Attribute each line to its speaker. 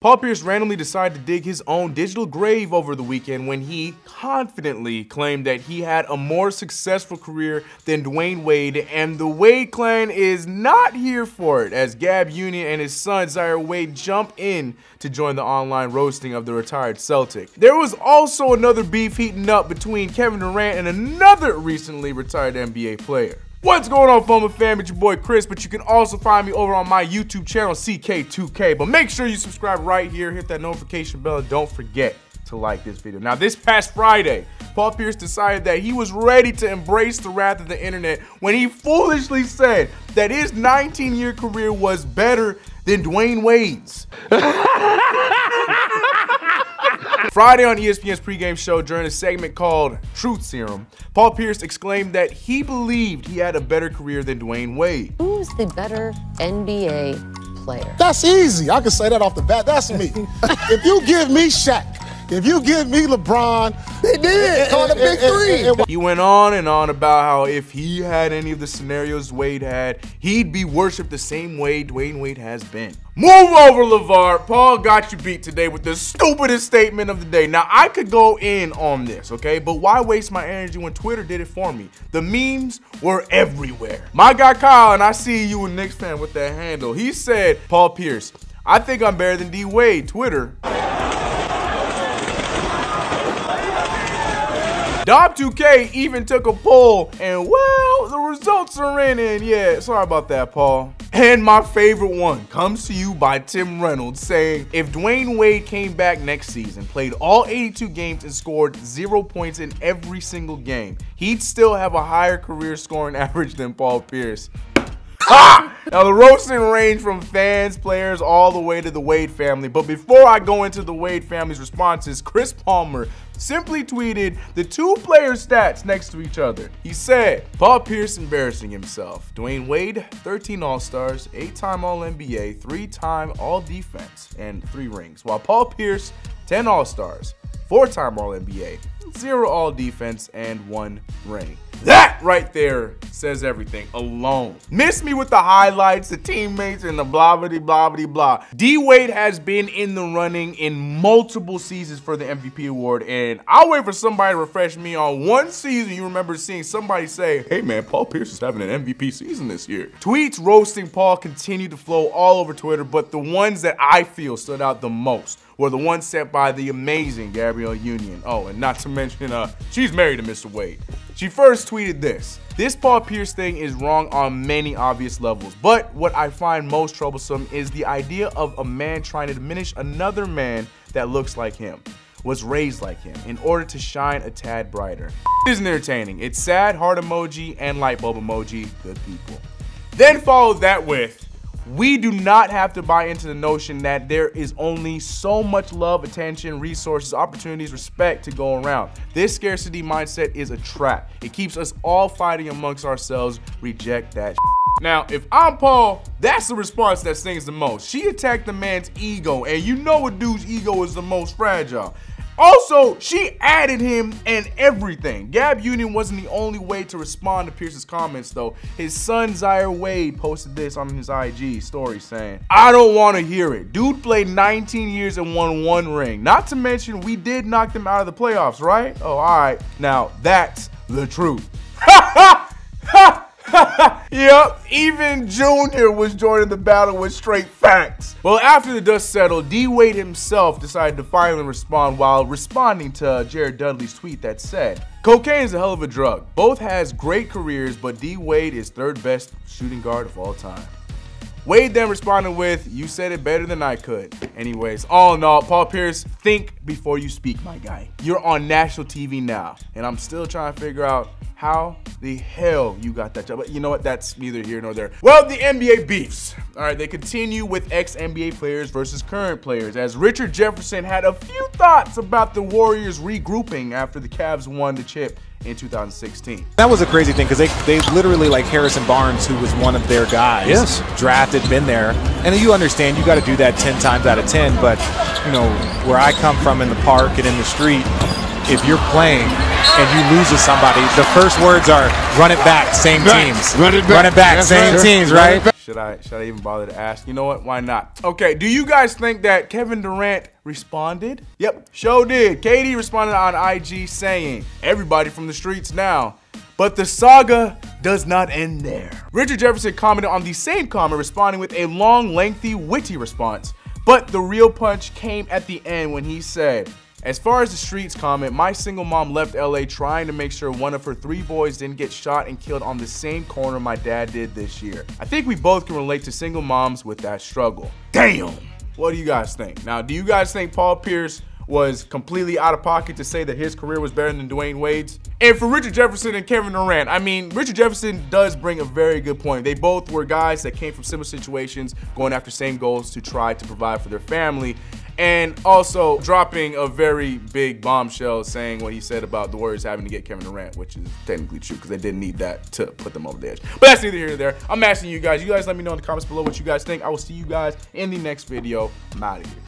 Speaker 1: Paul Pierce randomly decided to dig his own digital grave over the weekend when he confidently claimed that he had a more successful career than Dwyane Wade, and the Wade clan is not here for it, as Gab Union and his son Zaire Wade jump in to join the online roasting of the retired Celtic. There was also another beef heating up between Kevin Durant and another recently retired NBA player. What's going on, Fumble fam? It's your boy Chris, but you can also find me over on my YouTube channel, CK2K. But make sure you subscribe right here, hit that notification bell, and don't forget to like this video. Now, this past Friday, Paul Pierce decided that he was ready to embrace the wrath of the internet when he foolishly said that his 19-year career was better than Dwyane Wade's. Friday on ESPN's pregame show, during a segment called Truth Serum, Paul Pierce exclaimed that he believed he had a better career than Dwyane Wade.
Speaker 2: Who's the better NBA player?
Speaker 3: That's easy. I can say that off the bat. That's me. If you give me Shaq, if you give me LeBron, they did on the big three.
Speaker 1: He went on and on about how if he had any of the scenarios Wade had, he'd be worshipped the same way Dwyane Wade has been. Move over, LeVar. Paul got you beat today with the stupidest statement of the day. Now, I could go in on this, okay? But why waste my energy when Twitter did it for me? The memes were everywhere. My guy Kyle, and I see you a Knicks fan with that handle, he said, Paul Pierce, I think I'm better than D Wade. Twitter. Dob2K even took a poll, and well, the results are in, and yeah, sorry about that, Paul. And my favorite one comes to you by Tim Reynolds, saying, if Dwyane Wade came back next season, played all 82 games, and scored 0 points in every single game, he'd still have a higher career scoring average than Paul Pierce. Ha! Now, the roasting ranged from fans, players, all the way to the Wade family. But before I go into the Wade family's responses, Chris Palmer simply tweeted the two players' stats next to each other. He said, Paul Pierce embarrassing himself. Dwyane Wade, 13 All-Stars, 8-time All-NBA, 3-time All-Defense, and 3 rings. While Paul Pierce, 10 All-Stars, 4-time All-NBA, 0 All-Defense, and 1 ring. That right there says everything alone. Miss me with the highlights, the teammates, and the blah blah blah blah blah. D Wade has been in the running in multiple seasons for the MVP award, and I'll wait for somebody to refresh me on one season you remember seeing somebody say, hey man, Paul Pierce is having an MVP season this year. Tweets roasting Paul continue to flow all over Twitter, but the ones that I feel stood out the most were the ones set by the amazing Gab Union. Oh, and not to mention, she's married to Mr. Wade. She first tweeted this. This Paul Pierce thing is wrong on many obvious levels, but what I find most troublesome is the idea of a man trying to diminish another man that looks like him, was raised like him, in order to shine a tad brighter. It isn't entertaining. It's sad, heart emoji, and light bulb emoji. Good people. Then followed that with, we do not have to buy into the notion that there is only so much love, attention, resources, opportunities, respect to go around. This scarcity mindset is a trap. It keeps us all fighting amongst ourselves. Reject that. Now, if I'm Paul, that's the response that stings the most. She attacked the man's ego, and you know a dude's ego is the most fragile. Also, she added him and everything. Gab Union wasn't the only way to respond to Pierce's comments, though. His son, Zaire Wade, posted this on his IG story saying, I don't want to hear it. Dude played 19 years and won 1 ring. Not to mention, we did knock them out of the playoffs, right? Oh, all right. Now, that's the truth. Ha ha ha! Yep, even Junior was joining the battle with straight facts. Well, after the dust settled, D Wade himself decided to finally respond while responding to Jared Dudley's tweet that said, cocaine is a hell of a drug. Both has great careers, but D Wade is 3rd best shooting guard of all time. Wade then responded with, you said it better than I could. Anyways, all in all, Paul Pierce, think before you speak, my guy. You're on national TV now, and I'm still trying to figure out how the hell you got that job. But you know what? That's neither here nor there. Well, the NBA beefs. All right, they continue with ex-NBA players versus current players, as Richard Jefferson had a few thoughts about the Warriors regrouping after the Cavs won the chip in 2016.
Speaker 4: That was a crazy thing because they literally, like Harrison Barnes, who was one of their guys, yes, drafted, been there. And you understand you got to do that 10 times out of 10, but you know, where I come from in the park and in the street, if you're playing and you lose to somebody, the first words are run it back, same teams. Run it back, same teams, right?
Speaker 1: Should I even bother to ask? You know what? Why not? Okay, do you guys think that Kevin Durant responded? Yep, sure did. KD responded on IG saying, "Everybody from the streets now." But the saga does not end there. Richard Jefferson commented on the same comment, responding with a long, lengthy, witty response. But the real punch came at the end when he said, "As far as the streets comment, my single mom left LA trying to make sure one of her 3 boys didn't get shot and killed on the same corner my dad did this year. I think we both can relate to single moms with that struggle." Damn! What do you guys think? Now, do you guys think Paul Pierce was completely out of pocket to say that his career was better than Dwyane Wade's? And for Richard Jefferson and Kevin Durant, I mean, Richard Jefferson does bring a very good point. They both were guys that came from similar situations, going after same goals to try to provide for their family, and also dropping a very big bombshell saying what he said about the Warriors having to get Kevin Durant, which is technically true because they didn't need that to put them over the edge. But that's neither here nor there. I'm asking you guys. You guys let me know in the comments below what you guys think. I will see you guys in the next video. I'm out of here.